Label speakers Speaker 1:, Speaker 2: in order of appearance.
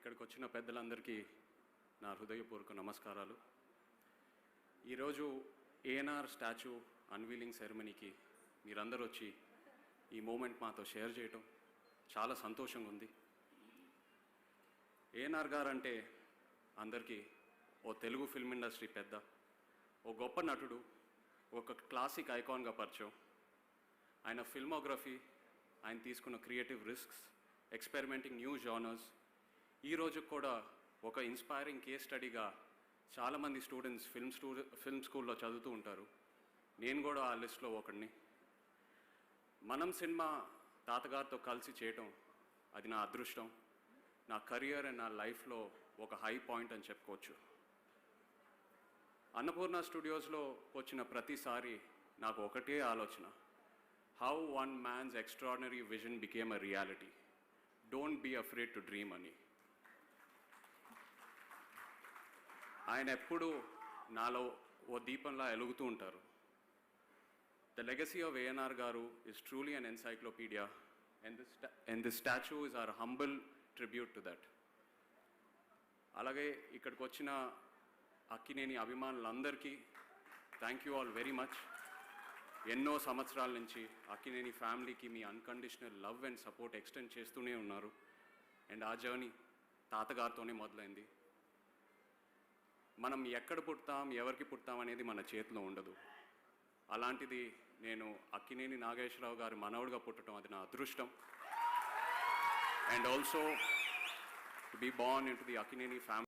Speaker 1: ఇక్కడికి వచ్చిన పెద్దలందరికీ నా హృదయపూర్వక నమస్కారాలు. ఈరోజు ఏఎన్ఆర్ స్టాచ్యూ అన్వీలింగ్ సెరమనీకి మీరందరూ వచ్చి ఈ మూమెంట్ మాతో షేర్ చేయటం చాలా సంతోషంగా ఉంది. ఏఎన్ఆర్ గారు అంటే అందరికీ ఓ తెలుగు ఫిల్మ్ ఇండస్ట్రీ పెద్ద, ఓ గొప్ప నటుడు, ఒక క్లాసిక్ ఐకాన్గా పరిచయం. ఆయన ఫిల్మోగ్రఫీ, ఆయన తీసుకున్న creative risks, experimenting new genres ఈరోజు కూడా ఒక ఇన్స్పైరింగ్ కేస్ స్టడీగా చాలామంది స్టూడెంట్స్ ఫిల్మ్ స్కూల్లో చదువుతూ ఉంటారు. నేను కూడా ఆ లిస్ట్లో ఒకడిని. మనం సినిమా తాతగారితో కలిసి చేయటం అది నా అదృష్టం, నా కెరియర్ అండ్ నా లైఫ్లో ఒక హై పాయింట్ అని చెప్పుకోవచ్చు. అన్నపూర్ణ స్టూడియోస్లో వచ్చిన ప్రతిసారి నాకు ఒకటే ఆలోచన, how one man's extraordinary vision became a reality. Don't be afraid to dream అని. ఆయన ఎప్పుడూ నాలో ఓ దీపంలా ఎలుగుతూ ఉంటారు. ద లెగసీ ఆఫ్ ఏఎన్ఆర్ గారు is truly an encyclopedia, and this statue is our humble tribute to that. అలాగే ఇక్కడికి వచ్చిన అక్కినేని అభిమానులందరికీ thank you all very much. ఎన్నో సంవత్సరాల నుంచి అక్కినేని ఫ్యామిలీకి మీ unconditional love and support extend చేస్తూనే ఉన్నారు. అండ్ ఆ జర్నీ తాతగారితోనే మొదలైంది. మనం ఎక్కడ పుడతాం, ఎవరికి పుడతాం అనేది మన చేతిలో ఉండదు. అలాంటిది నేను అక్కినేని నాగేశ్వరరావు గారి మనవడుగా పుట్టడం అది నా అదృష్టం. And also to be born into the Akkineni family.